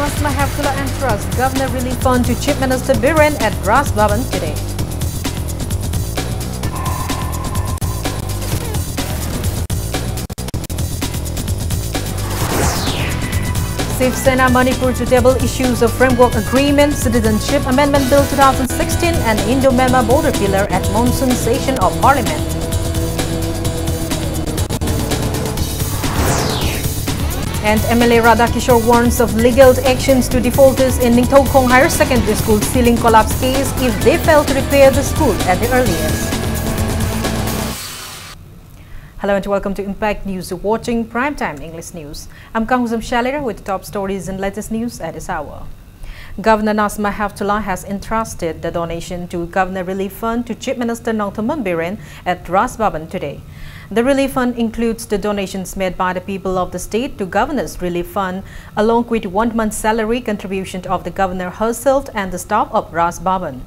Najma Heptulla entrusts Governor Relief Fund to Chief Minister Biren at Ras Bhavan today. Shiv Sena Manipur to table issues of Framework Agreement, Citizenship Amendment Bill 2016 and Indo-Myanmar border pillar at monsoon session of Parliament. And MLA Sarat warns of legal actions to defaulters in Ningthokong Higher Secondary School ceiling collapse case if they fail to repair the school at the earliest. Hello and welcome to Impact News. You're watching Primetime English News. I'm Kanguzam Shalira with the top stories and latest news at this hour. Governor Najma Heptulla has entrusted the donation to Governor Relief Fund to Chief Minister Nongthaman Biren at Ras Bhavan today. The Relief Fund includes the donations made by the people of the state to Governor's Relief Fund, along with 1 month's salary contribution of the Governor herself and the staff of Ras Bhavan.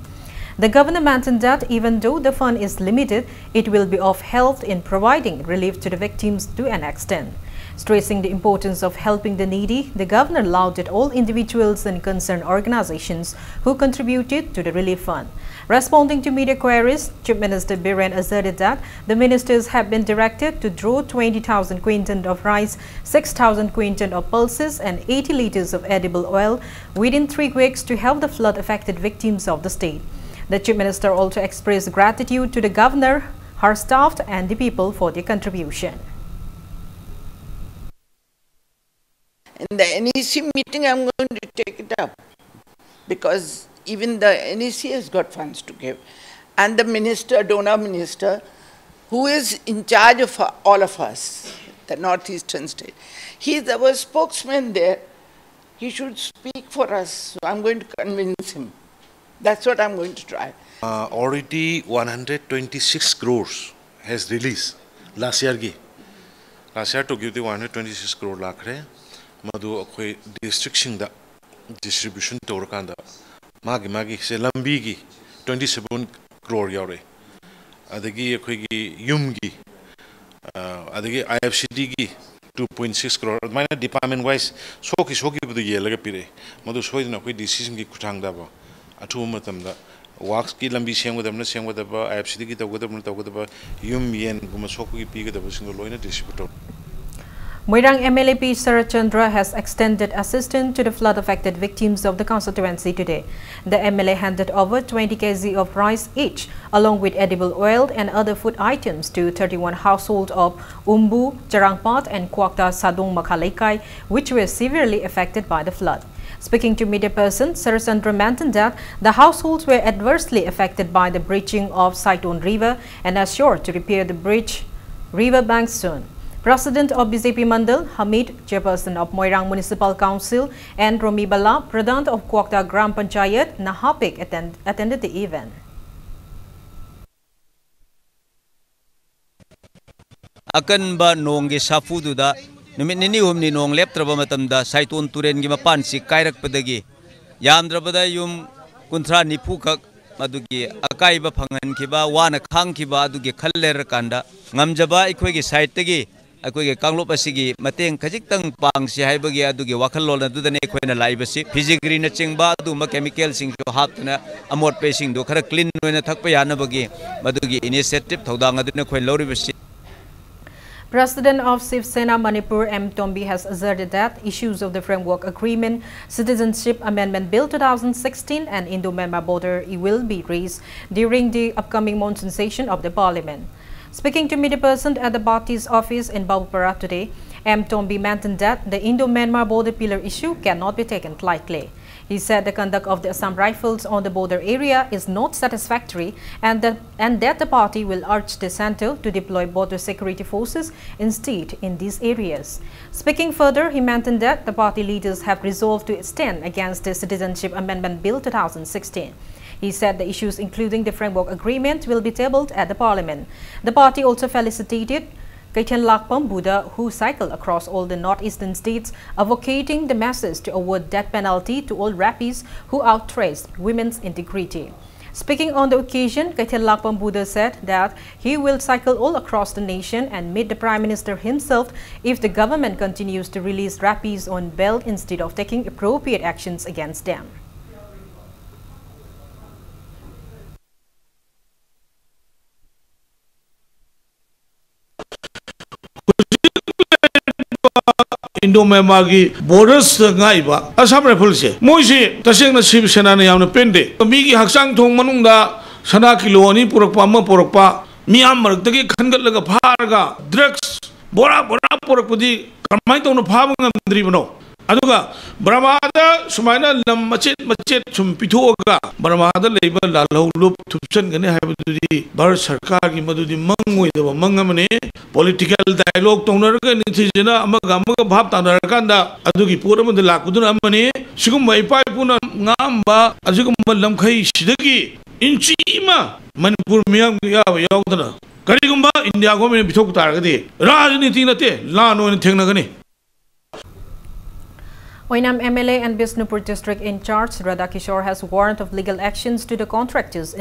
The Governor mentioned that even though the fund is limited, it will be of help in providing relief to the victims to an extent. Stressing the importance of helping the needy, the Governor lauded all individuals and concerned organizations who contributed to the relief fund. Responding to media queries, Chief Minister Biren asserted that the ministers have been directed to draw 20,000 quintal of rice, 6,000 quintal of pulses and 80 liters of edible oil within 3 weeks to help the flood-affected victims of the state. The Chief Minister also expressed gratitude to the Governor, her staff and the people for their contribution. In the NEC meeting, I'm going to take it up because even the NEC has got funds to give. And the minister, donor minister, who is in charge of all of us, the northeastern state, he is our spokesman there. He should speak for us. So I'm going to convince him. That's what I'm going to try. Already 126 crores has released last year. Last year to give the 126 crore lakh. Madu akoi district singda distribution to rakanda magi se lambi gi 27 crore yaure adagi akoi gi yum gi adagi IFCD gi 2.6 crore mana department wise soki budu yelaga pire madu soidna akoi decision gi kuthang da ba athu matam da works ki lambi sengwadamna IFCD gi tawgadabna yum yen guma soku gi pigadaba singo loina distributor. Mahindra MLA Sarat Chandra has extended assistance to the flood-affected victims of the constituency today. The MLA handed over 20 kg of rice each, along with edible oil and other food items to 31 households of Umbu, Jarangpat and Kwakta Sadong Makalekai, which were severely affected by the flood. Speaking to media person, Sarat Chandra mentioned that the households were adversely affected by the breaching of Saitone River and assured to repair the breach river bank soon. President of BJP Mandal, Hamid, Chairperson of Moirang Municipal Council, and Romi Bala, Pradhan of Kwakta Gram Panchayat, Nahapik, attended the event. Akan ba nong gi safudu da numit nini humni nong leptraba matamda Saitone Turen gi mapan si kairak padagi yamdrabada yum kunthra nipu khak madugi akai ba phangan khiba wana khang khiba adugi khaller kanda ngamjaba ikoi gi site tagi akoi kanglop asigi mateng khajik-tang pangsi haibagi adugi wakhalol adudane khoina laibasi physically na chingba aduma chemical sing to hapna amot pe sing do khara clean noina thakpa yanabagi madugi initiative thodang aduna khoin loribasi. President of Shiv Sena Manipur M. Tombi has asserted that issues of the Framework Agreement, Citizenship Amendment Bill 2016 and Indo-Myanmar border will be raised during the upcoming monsoon session of the Parliament. Speaking to media person at the party's office in Babupara today, M. Tombi mentioned that the Indo-Myanmar border pillar issue cannot be taken lightly. He said the conduct of the Assam Rifles on the border area is not satisfactory and that the party will urge the centre to deploy border security forces instead in these areas. Speaking further, he mentioned that the party leaders have resolved to stand against the Citizenship Amendment Bill 2016. He said the issues including the Framework Agreement will be tabled at the Parliament. The party also felicitated Kaithan Lakpam Buddha, who cycled across all the northeastern states, advocating the message to award death penalty to all rappies who outraged women's integrity. Speaking on the occasion, Kaithel Lakpambuda said that he will cycle all across the nation and meet the Prime Minister himself if the government continues to release rappies on bail instead of taking appropriate actions against them. Indo-Myanmar borders ngaiba Assam rifle se moise taseng na Shiv Sena na yamna pende mi gi haksang thong manung da sana kilo ani purakpa ma purakpa miam marak dagi khangat laga pharga drugs bora purakpudi kamai tong na phaba ngamdri bano aduga Burmada sumaina lam machet sum pithoga Burmada leiba lalhau lup thupsan gane haibududi Bharat Sarkar gi madudi mangoi da mangamane political dialogue tongnarga nithijana amaga bhab tanarkanda adugi poramad lakuduna amane sigumba ipai puna ngamba asugumba lamkhai sidagi inchima Manipur miyam yaudana karigumba India government bithok taragadi rajniti nate lano ni thengnagani. Oinam MLA and Bisnupur District in charge Radhakishore has warned of legal actions to the contractors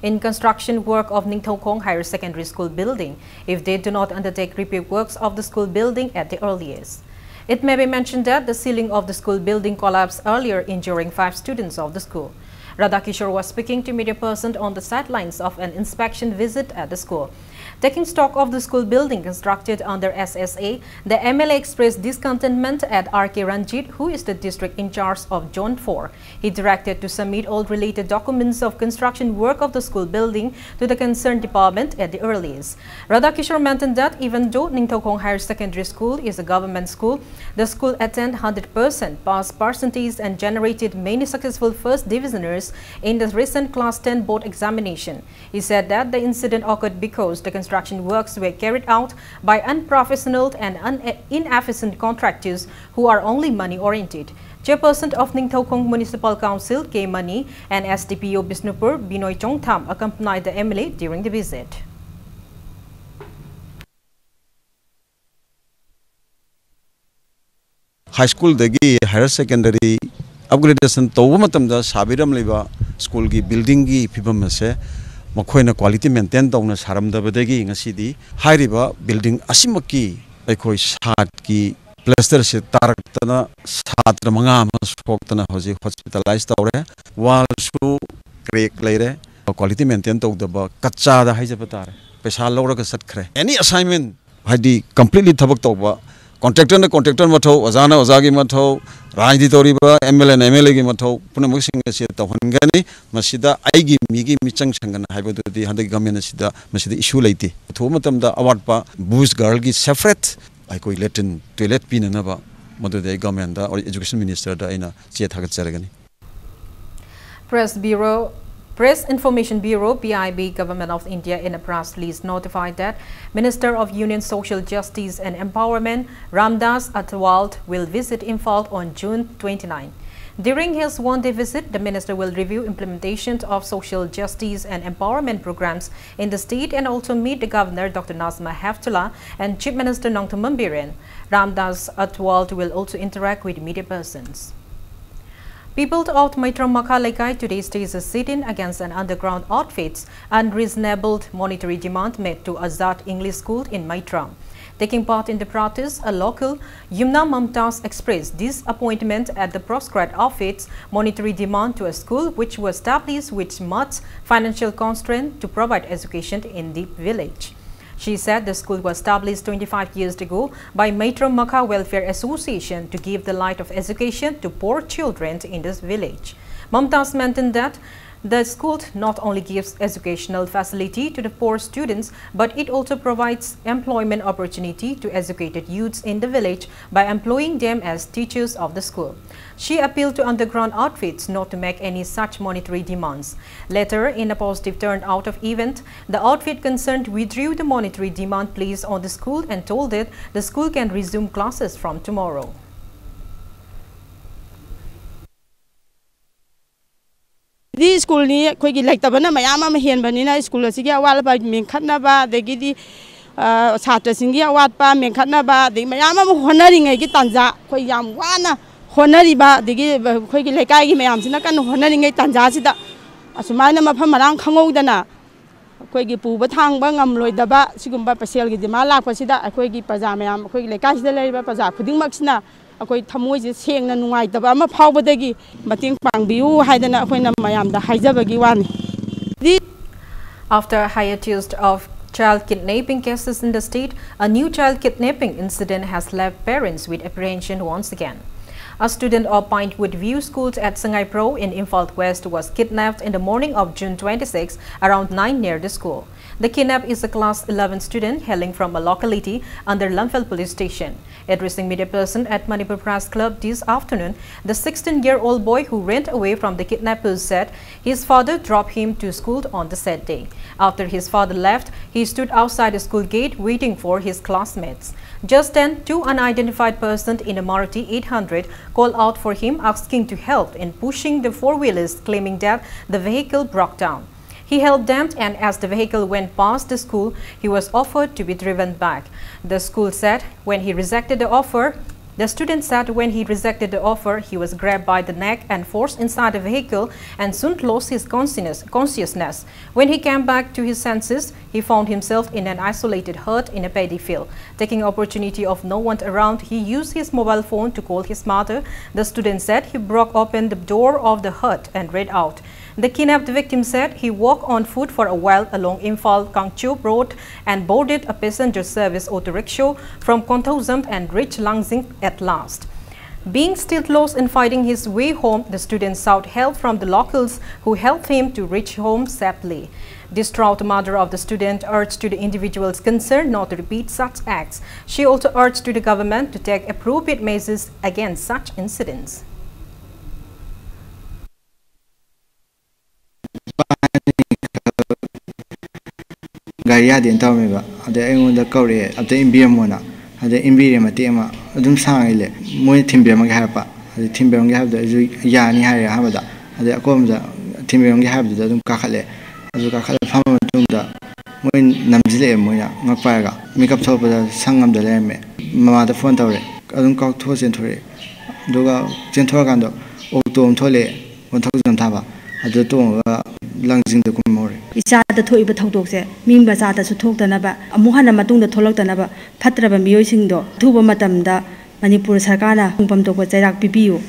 in construction work of Ningthokong Higher Secondary School building if they do not undertake repair works of the school building at the earliest. It may be mentioned that the ceiling of the school building collapsed earlier, injuring 5 students of the school. Radhakishore was speaking to media person on the sidelines of an inspection visit at the school. Taking stock of the school building constructed under SSA, the MLA expressed discontentment at R.K. Ranjit, who is the district in charge of Zone 4. He directed to submit all related documents of construction work of the school building to the concerned department at the earliest. Radhakishore mentioned that even though Ningthokong Higher Secondary School is a government school, the school attained 100% pass percentage and generated many successful first divisioners in the recent Class 10 board examination. He said that the incident occurred because the construction works were carried out by unprofessional and inefficient contractors who are only money-oriented. Chairperson of Ningthokong Municipal Council, K. Mani, and SDPO Bisnupur, Binoy Chongtham, accompanied the MLA during the visit. High school dagi higher secondary upgradation to matamda sabiram leba school gi building gi phibam ase makhoina quality maintain tawna saramdabadagi ngasidi hairiba building asimaki aikoi sat ki plaster se taraktana satra manga ma soktana hoji hospitalize tawre wall su crack leire quality maintain tawdaba kacha da haijaba tare paisa lawraga satkhre any assignment haidi completely thabak tawba contractor mathau azana azagi mathau rajdi toriba MLA and MLA gi mathau punamuk sing se tawhangani masida aigi migi michang sangana haibadudi handak government sida masida issue leiti thomatamda award pa boys girl gi separate aikoi latin toilet pinana ba madude government da or education minister da ina che thagat charagani. Press Information Bureau (PIB) Government of India in a press release notified that Minister of Union Social Justice and Empowerment Ramdas Athwal will visit Imphal on June 29. During his one-day visit, the minister will review implementation of social justice and empowerment programs in the state and also meet the Governor Dr. Najma Heptulla and Chief Minister Nongthammam Biren. Ramdas Athwal will also interact with media persons. People of Maitra Makalekai today stages a sit-in against an underground outfit's unreasonable monetary demand made to Azad English School in Maitra. Taking part in the protest, a local Yumna Mamtas expressed disappointment at the proscribed outfit's monetary demand to a school which was established with much financial constraint to provide education in the village. She said the school was established 25 years ago by Maitra Makha Welfare Association to give the light of education to poor children in this village. Mamtas mentioned that the school not only gives educational facility to the poor students, but it also provides employment opportunity to educated youths in the village by employing them as teachers of the school. She appealed to underground outfits not to make any such monetary demands. Later, in a positive turnout of event, the outfit concerned withdrew the monetary demand placed on the school and told it the school can resume classes from tomorrow. This school ni koi like tabana mayama mahian banina school asigi awal ba mengkhatna ba degi chhatra singi awat pa mengkhatna ba de mayama honari ngai gi tanja koi yam wana honari ba degi koi gi lekai gi mayam sina kan honari ngai tanja sida asumana mafam marang khangodana ꯑꯩꯈꯣꯏꯒꯤ ꯄꯨꯕ ꯊꯥꯡꯕ ꯉꯝꯂꯣꯏꯗꯕ ꯁꯤꯒꯨꯝꯕ ꯄꯥꯔꯁꯦꯜꯒꯤ ꯗꯤꯃꯥꯟ ꯂꯥꯛꯄꯁꯤꯗ ꯑꯩꯈꯣꯏꯒꯤ ꯄ꯭ꯔꯖꯥ ꯃꯌꯥꯝ ꯑꯩꯈꯣꯏꯒꯤ ꯂꯩꯀꯥꯏꯁꯤꯗ ꯂꯩꯔꯤꯕ ꯄ꯭ꯔꯖꯥ ꯈꯨꯗꯤꯡꯃꯛꯁꯤꯅ ꯑꯩꯈꯣꯏ ꯊꯃꯣꯏꯁꯦ ꯁꯦꯡꯅ ꯅꯨꯡꯉꯥꯏꯇꯕ ꯑꯃ ꯐꯥꯎꯕꯗꯒꯤ ꯃꯇꯦꯡ ꯄꯥꯡꯕꯤꯌꯨ ꯍꯥꯏꯗꯅ ꯑꯩꯈꯣꯏꯅ ꯃꯌꯥꯝꯗ ꯍꯥꯏꯖꯕꯒꯤ ꯋꯥꯅꯤ. After a hiatus of child kidnapping cases in the state, a new child kidnapping incident has left parents with apprehension once again. A student of Pinewood View School at Sangai Pro in Imphal West was kidnapped in the morning of June 26 around 9 near the school. The kidnap is a class 11 student hailing from a locality under Lamphel police station. Addressing media person at Manipur Press Club this afternoon, the 16-year-old boy who ran away from the kidnappers said his father dropped him to school on the said day. After his father left, he stood outside the school gate waiting for his classmates. Just then, two unidentified persons in a Maruti 800 called out for him, asking to help in pushing the four-wheelers, claiming that the vehicle broke down. He helped them, and as the vehicle went past the school, he was offered to be driven back. The school said when he rejected the offer, the student said when he rejected the offer, he was grabbed by the neck and forced inside the vehicle and soon lost his consciousness. When he came back to his senses, he found himself in an isolated hut in a paddy field. Taking opportunity of no one around, he used his mobile phone to call his mother. The student said he broke open the door of the hut and ran out. The kidnapped victim said he walked on foot for a while along Imphal Kangchup Road and boarded a passenger service auto rickshaw from Kontauzam and reached Langsing at last. Being still lost in finding his way home, the student sought help from the locals who helped him to reach home safely. Distraught mother of the student urged to the individuals concerned not to repeat such acts. She also urged to the government to take appropriate measures against such incidents. Gaya di entah meba, ada yang unda kau re, ada imbiam mana, ada imbiam mati ama, adum sang ile, mui timbiam magi harapa, ada timbiam magi harap, ada ya ni hari apa dah, ada aku ada timbiam magi harap, ada adum kakale, adum kakale faham adum dah, mui namjile mui ya, ngapa ya, makeup thau pada sangam dah le me, mama ada phone tau re, adum kau thau centro re, doga centro kan do, okto thau le, thau centro apa, ada tu Langsing the Kumore. Isada to iba thokse, Mimba Zata Sutotanaba, Amuhana Matung the Tolotanaba, Patraba Mioisindo, Tuba Matamda, Manipur Sarkana, Humpam Toko Zerak Pipiu.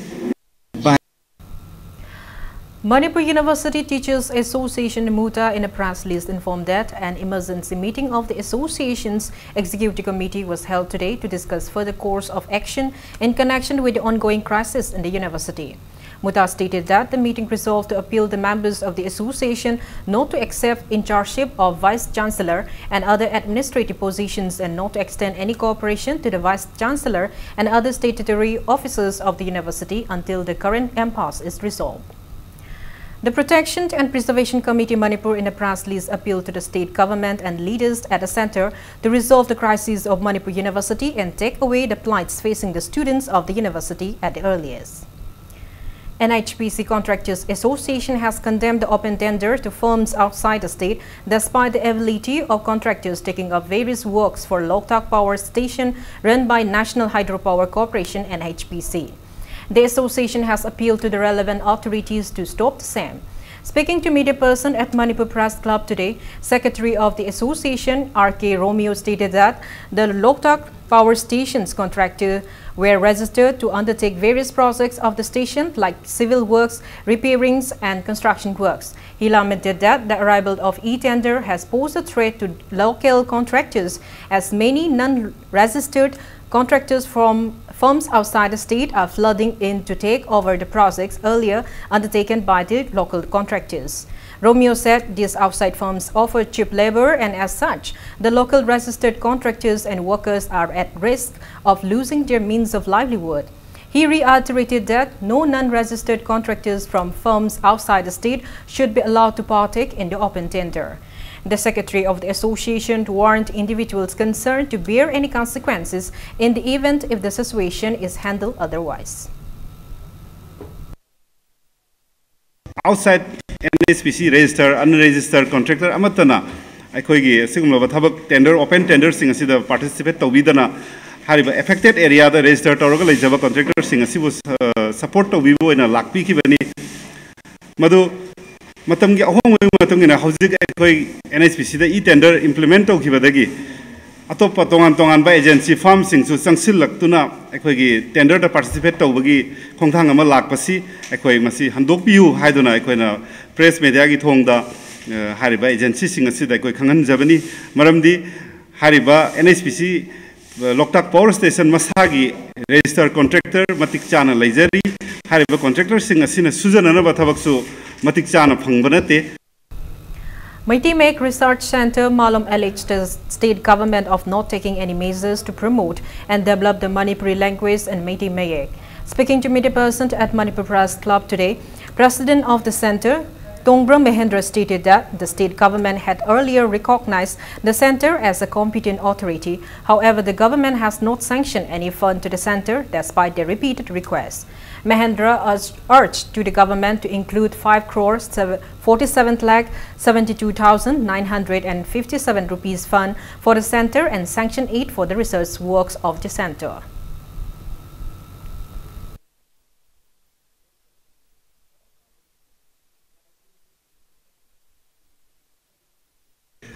Manipur University Teachers Association Muta in a press release informed that an emergency meeting of the association's executive committee was held today to discuss further course of action in connection with the ongoing crisis in the university. Muta stated that the meeting resolved to appeal the members of the association not to accept in chargeship of Vice-Chancellor and other administrative positions and not to extend any cooperation to the Vice-Chancellor and other statutory officers of the university until the current impasse is resolved. The Protection and Preservation Committee Manipur in a press release appealed to the state government and leaders at the center to resolve the crisis of Manipur University and take away the plights facing the students of the university at the earliest. NHPC Contractors Association has condemned the open tender to firms outside the state despite the ability of contractors taking up various works for Loktak Power Station run by National Hydropower Corporation NHPC. The association has appealed to the relevant authorities to stop the same. Speaking to media person at Manipur Press Club today, Secretary of the association R.K. Romeo stated that the Loktak Power Stations contractor were registered to undertake various projects of the station like civil works, repairings and construction works. He lamented that the arrival of e-tender has posed a threat to local contractors as many non-registered contractors from firms outside the state are flooding in to take over the projects earlier undertaken by the local contractors. Romeo said these outside firms offer cheap labor and as such, the local registered contractors and workers are at risk of losing their means of livelihood. He reiterated that no non-registered contractors from firms outside the state should be allowed to partake in the open tender. The secretary of the association warned individuals concerned to bear any consequences in the event if the situation is handled otherwise. Outside NHPC registered, unregistered contractor amatana, aikoigi sigumaba thabak tender, open tender sing asida participate tawidana hariba affected area the registered tawraga leijaba contractor sing asibu support tawibo ina lakpi ki bani madu matamgi ahong matungina hauzik ekoi NHPC da e-tender implement tawkhibadagi atopa tongan ba agency farm sing su sangsil laktuna ekoi gi tender da participate tawbagi khongthang ama lakpasi ekoi masi handok piu haiduna ekoi na press media gi thongda hariba agency sing asi da ekoi khangan jabani maramdi hariba NHPC Loktak Power Station masagi register contractor matik chana laijari hariba contractor sing asina sujanana ba thabaksu matik chana phangbanate. Mighty Make Research Center Malum alleged the state government of not taking any measures to promote and develop the Manipuri language and Mighty Mayek. Speaking to media person at Manipur Press Club today, President of the center, Mahindra stated that the state government had earlier recognized the center as a competent authority. However, the government has not sanctioned any fund to the center despite their repeated requests. Mahindra urged to the government to include 5,47,72,957 rupees fund for the center and sanction aid for the research works of the center.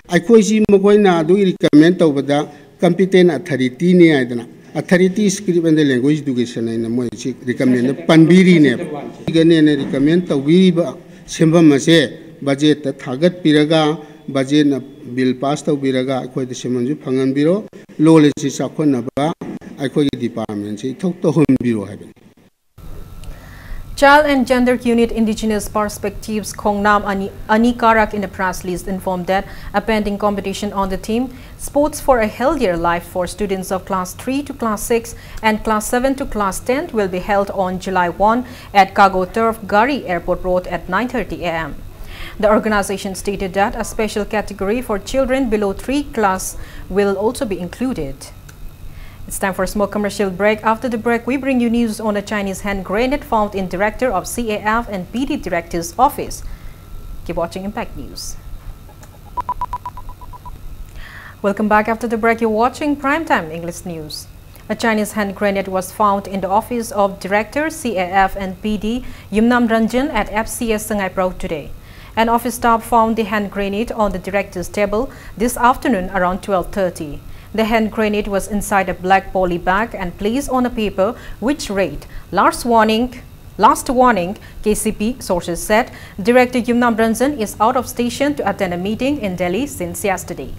Aikoisi mogoina adu recommend tawbada competent authority ni aidana authority script and language education na moi chi recommend panbiri ne gane ne recommend tawbiri ba sembam ase budget ta thagat piraga budget na bill pass tawbiraga aikoi de semanju phangan biro lole chi sakhon na ba aikoi department chi thok to hon biro haben. Child and Gender Unit Indigenous Perspectives Kongnam Ani Karak in the press release informed that a pending competition on the theme Sports for a Healthier Life for students of Class 3 to Class 6 and Class 7 to Class 10 will be held on July 1 at Cargo Turf Gari Airport Road at 9:30 a.m. The organization stated that a special category for children below 3 class will also be included. It's time for a small commercial break. After the break, we bring you news on a Chinese hand grenade found in Director of CAF and PD Director's office. Keep watching Impact News. Welcome back. After the break, you're watching Primetime English News. A Chinese hand grenade was found in the office of Director CAF and PD Yumnam Ranjan at FCS Sangai Pro today. An office staff found the hand grenade on the director's table this afternoon around 12:30. The hand grenade was inside a black poly bag and placed on a paper which read, Last warning, KCP, sources said. Director Yumnam Ranjan is out of station to attend a meeting in Delhi since yesterday.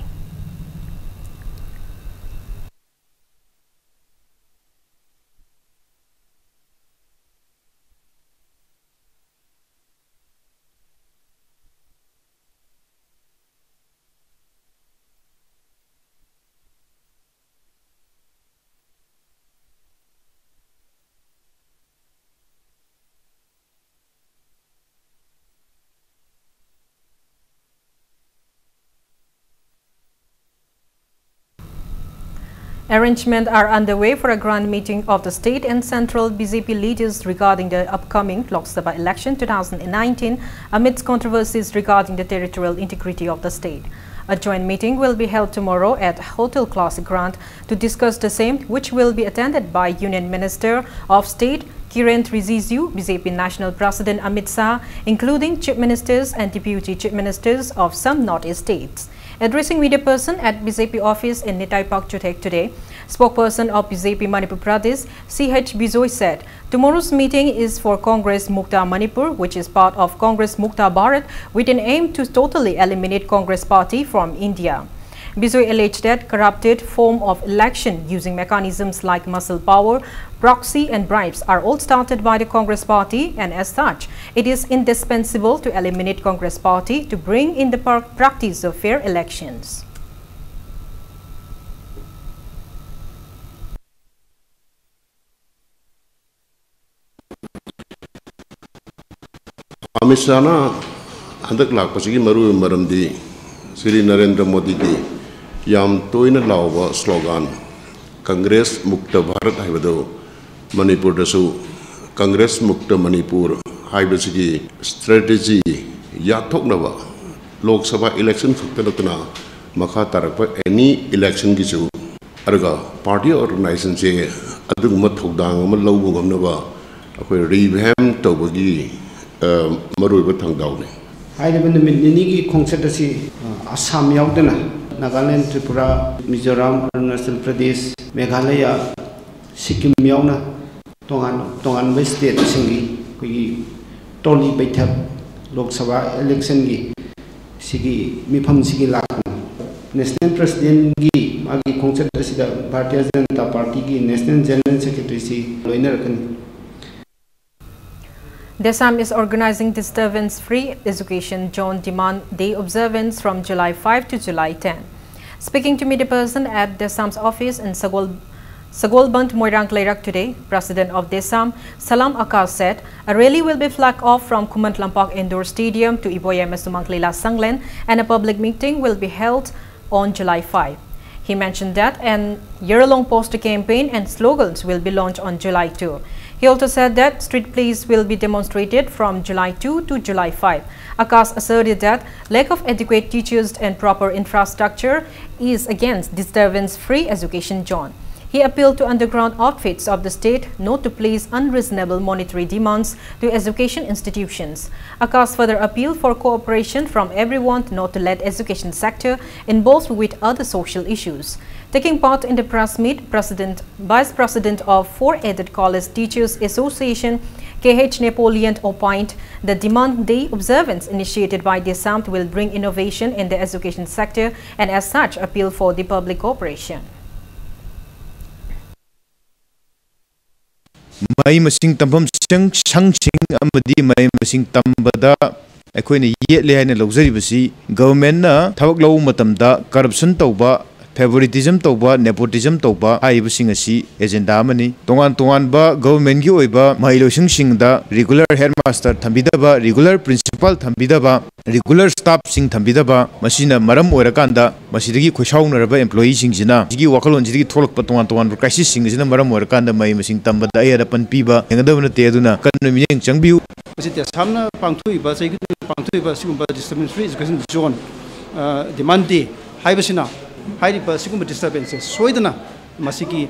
Arrangements are underway for a grand meeting of the state and central BJP leaders regarding the upcoming Lok Sabha election 2019 amidst controversies regarding the territorial integrity of the state. A joint meeting will be held tomorrow at Hotel Classic Grand to discuss the same, which will be attended by Union Minister of State Kiren Rijiju, BJP National President Amit Shah, including Chief Ministers and Deputy Chief Ministers of some Northeast states. Addressing media person at BJP office in Nitai Park Chutek today, spokesperson of BJP Manipur Pradesh, CH Bijoy said, tomorrow's meeting is for Congress Mukta Manipur, which is part of Congress Mukta Bharat, with an aim to totally eliminate Congress party from India. Bijoy alleged that corrupted form of election using mechanisms like muscle power, proxy and bribes are all started by the Congress party, and as such, it is indispensable to eliminate Congress party to bring in the practice of fair elections. Amit Shah na handak lakpasigi maru maramdi Sri Narendra Modi ki yam toina lawa slogan Congress Mukta Bharat haibado Manipur dasu Congress Mukta Manipur haibasigi strategy yathoknaba Lok Sabha election khaktanatna makha tarakpa any election gichu arga party organization se adugma thokdang ama lawbu ngamnaba akoi revamp tawbagi maruiba thangdawne हाइरिबा नुमित निनिगी खोंगसेट असि आसाम यावदना नागालैंड त्रिपुरा मिजोराम अरुणाचल प्रदेश मेघालय सिक्किम यावना तोंगान बै state सिंगी कोई टोली बैठक Lok Sabha election की सिगी मिफम सिगी lakh national president की मागी खोंगसेट असिदा Bharatiya Janata party की national general secretary C लोइनरकन Assam is organizing disturbance-free education zone demand day observance from July 5 to July 10. Speaking to media person at Assam's office in Sagolband, Moirang Leirak today, President of Assam, Salam Akas said a rally will be flagged off from Kumantlampak Indoor Stadium to Iboyama Sumanglila Sanglen and a public meeting will be held on July 5. He mentioned that a year-long poster campaign and slogans will be launched on July 2. He also said that street plays will be demonstrated from July 2 to July 5. Akas asserted that lack of adequate teachers and proper infrastructure is against disturbance-free education zone. He appealed to underground outfits of the state not to place unreasonable monetary demands to education institutions. Akas further appealed for cooperation from everyone not to let education sector involved with other social issues. Taking part in the press meet, Vice President of 4 Aided College Teachers Association, KH Napoleon opined the demand day observance initiated by the Assam will bring innovation in the education sector and as such appeal for the public cooperation. Mai masing tambam sangching amadi mai masing tambada akoina yetle haina lawjaribasi government na thawak law matamda corruption tawba favoritism tawba nepotism tawba haibasing asi agenda mani tongan ba government gi oiba mailosing singda regular headmaster thambidaba regular principal thambidaba regular staff sing thambidaba masina maram oirakanda masidagi khosaunaraba employee singjina gi wakalon jigi tholak tongan crisis singjina maram oirakanda mai masing tambada ayada pan piba engadabna te aduna kanno minyeng changbiu masite samna pangthuiba saigi pangthuiba sigumba disturbance free education zone demand day haibasina हाइरिबा सिगुम disturbance सोइदना मासिकी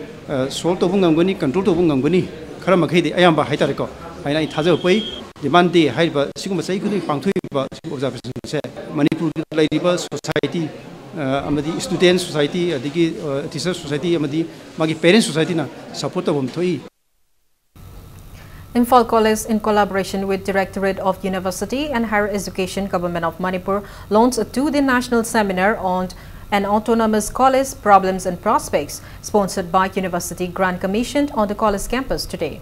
solve तोबुं नंगोनी control तोबुं नंगोनी खरा मखैदि अयाम्बा हाइतारेको हाइना इ थाजो पै डिमांड दे हाइरिबा सिगुम सै खुदि पांथुइबा ऑब्जर्वेशन से मणिपुर लाइरिबा सोसाइटी अमदि स्टूडेंट सोसाइटी अदिगी टीचर सोसाइटी अमदि मागी पेरेंट्स सोसाइटी ना सपोर्ट तोबुम थोइ Imphal College, in collaboration with Directorate of University and Higher Education, Government of Manipur, launched a 2-day national seminar on an autonomous college problems and prospects, sponsored by University Grant Commission on the college campus today.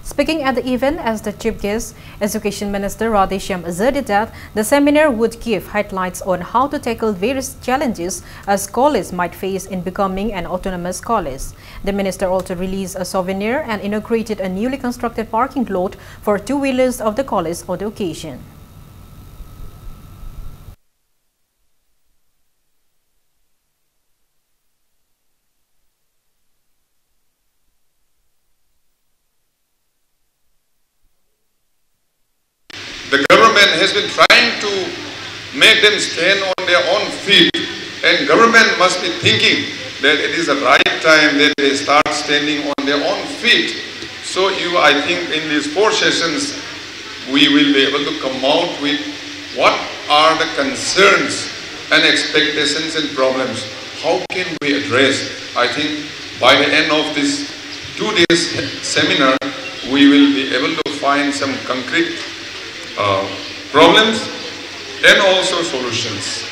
Speaking at the event as the chief guest, Education Minister Radheshyam asserted that the seminar would give highlights on how to tackle various challenges as college might face in becoming an autonomous college. The minister also released a souvenir and inaugurated a newly constructed parking lot for two-wheelers of the college on the occasion. The government has been trying to make them stand on their own feet, and government must be thinking that it is the right time that they start standing on their own feet. So I think in these 4 sessions, we will be able to come out with what are the concerns and expectations and problems. How can we address? I think by the end of this 2 days seminar, we will be able to find some concrete problems and also solutions.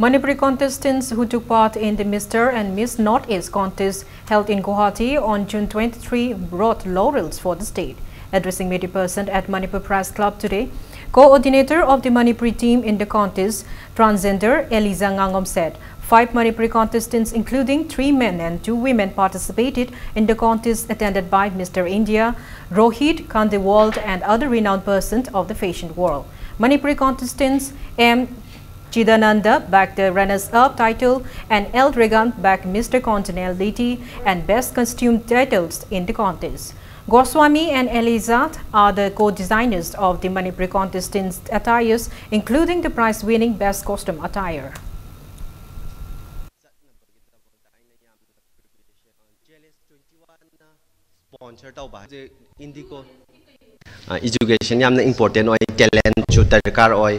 Manipuri contestants who took part in the Mr. and Miss Northeast contest held in Guwahati on June 23 brought laurels for the state. Addressing media person at Manipur Press Club today, coordinator of the Manipuri team in the contest, transgender Eliza Ngangom said 5 Manipuri contestants, including 3 men and 2 women, participated in the contest attended by Mr. India, Rohit Kandewald and other renowned persons of the fashion world. Manipuri contestants M. Chidananda bagged the runners-up title and L. Regan bagged Mr. Continuality and Best Costume titles in the contest. Goswami and Elizat are the co-designers of the Manipuri contestants' attires, including the prize-winning Best Costume attire. sponsor tauba indigo education yamna important oi talent chu darkar oi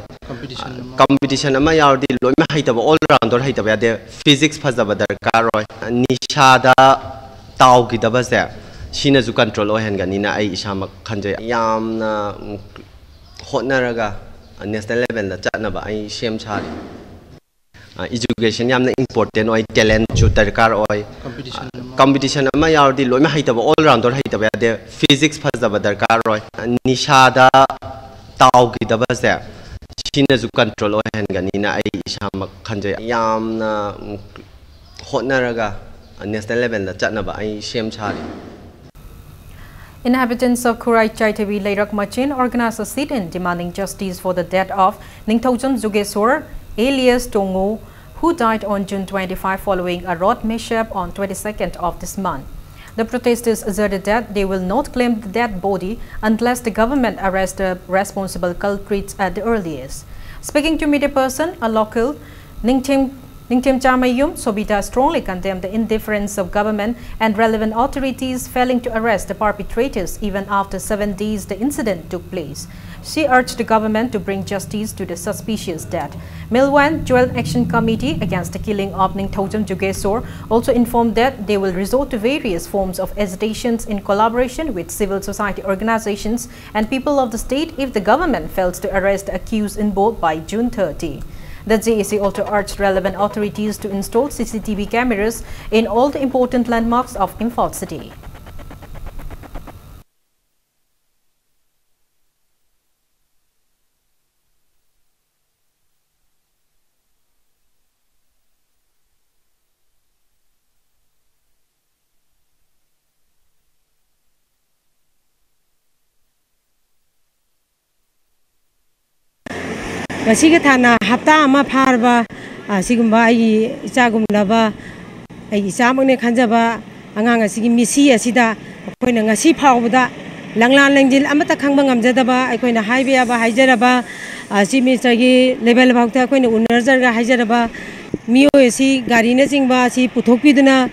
competition ama yaudi loima haitaba all rounder haitaba ade physics phajaba darkar oi nisha da taw gidaba se sina ju control oi hangani na ai isama khanje yamna hotnaraga national level da chatnaba ai shem chari education yamna important oi talent chu darkar oi competition ama yaudi loima haitaba all rounder haitaba ade physics phajaba darkar oi nisha da taw gidaba se sina ju control oi hangani na ai isama khanje yamna hotnaraga national level da chatnaba ai shem chari. Inhabitants of Kurai Chaitabi Leirak Machin organized a sit-in demanding justice for the death of Ningthaucham Jugeswar alias Tongo, who died on June 25 following a road mishap on 22nd of this month. The protesters asserted that they will not claim the dead body unless the government arrests the responsible culprits at the earliest. Speaking to media person, a local, Ningtim Chamayum Sobita strongly condemned the indifference of government and relevant authorities failing to arrest the perpetrators even after 7 days the incident took place. She urged the government to bring justice to the suspicious death. Milwan Joint Action Committee against the killing of Ningthaucham Jugeswar also informed that they will resort to various forms of agitations in collaboration with civil society organizations and people of the state if the government fails to arrest the accused in both by June 30. The JAC also urged relevant authorities to install CCTV cameras in all the important landmarks of Imphal city. Masih thana hafta ama pharba sigumba ai ichagumlaba ai ichamakne khanjaba angang asigi misi asida akoina ngasi phawbada langlan langjil amata khangba ngamjadaba akoina haibe aba haijaraba si ministry level bhakta akoina unarjarga haijaraba miyo esi gari na jingba si puthokpiduna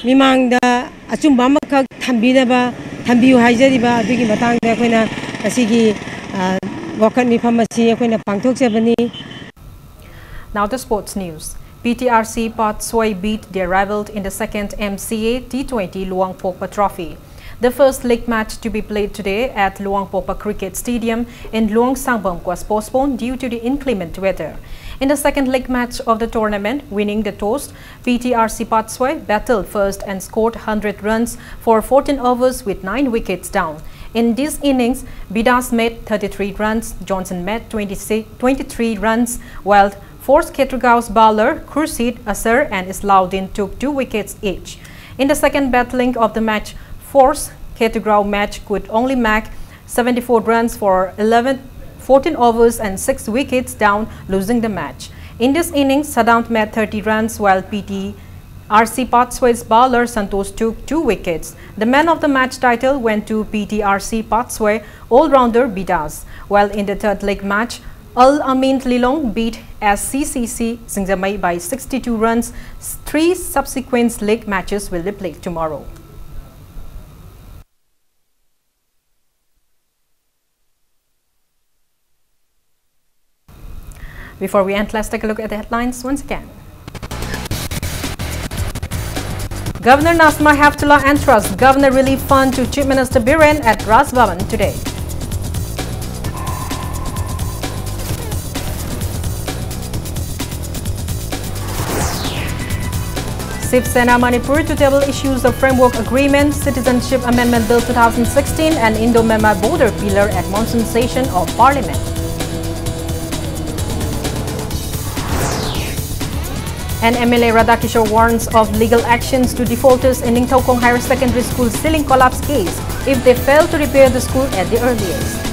mimangda achumba amakak thambinaba thambiu haijariba adigi matangda akoina asigi Now the sports news. PTRC Patswai beat their rival in the second MCA T20 Luang Pokpa Trophy. The first league match to be played today at Luang Pokpa Cricket Stadium in Luang Sangbam was postponed due to the inclement weather. In the second league match of the tournament, winning the toss, PTRC Patswai battled first and scored 100 runs for 14 overs with 9 wickets down. In this innings, Bidas made 33 runs, Johnson made 23 runs, while Force Ketragao's bowler Khurshid, Asar and Islaudin took 2 wickets each. In the second battling of the match, Force Ketragao match could only make 74 runs for 14 overs and 6 wickets down, losing the match. In this innings, Saddam made 30 runs, while PTRC Patswai's bowler Santosh took 2 wickets. The man of the match title went to PTRC Patswai all-rounder Bidas, while in the third leg match, Al Amin Lilong beat SCCC Singzamai by 62 runs. 3 subsequent league matches will be played tomorrow. Before we end, let's take a look at the headlines once again. Governor Najma Heptulla entrusts Governor Relief Fund to Chief Minister Biren at Raj Bhavan today. Shiv Sena Manipur to table issues of Framework Agreement, Citizenship Amendment Bill 2016 and Indo-Myanmar Border Pillar at monsoon session of Parliament. And MLA Radakishore warns of legal actions to defaulters in Ningthau Kong Higher Secondary School ceiling collapse case if they fail to repair the school at the earliest.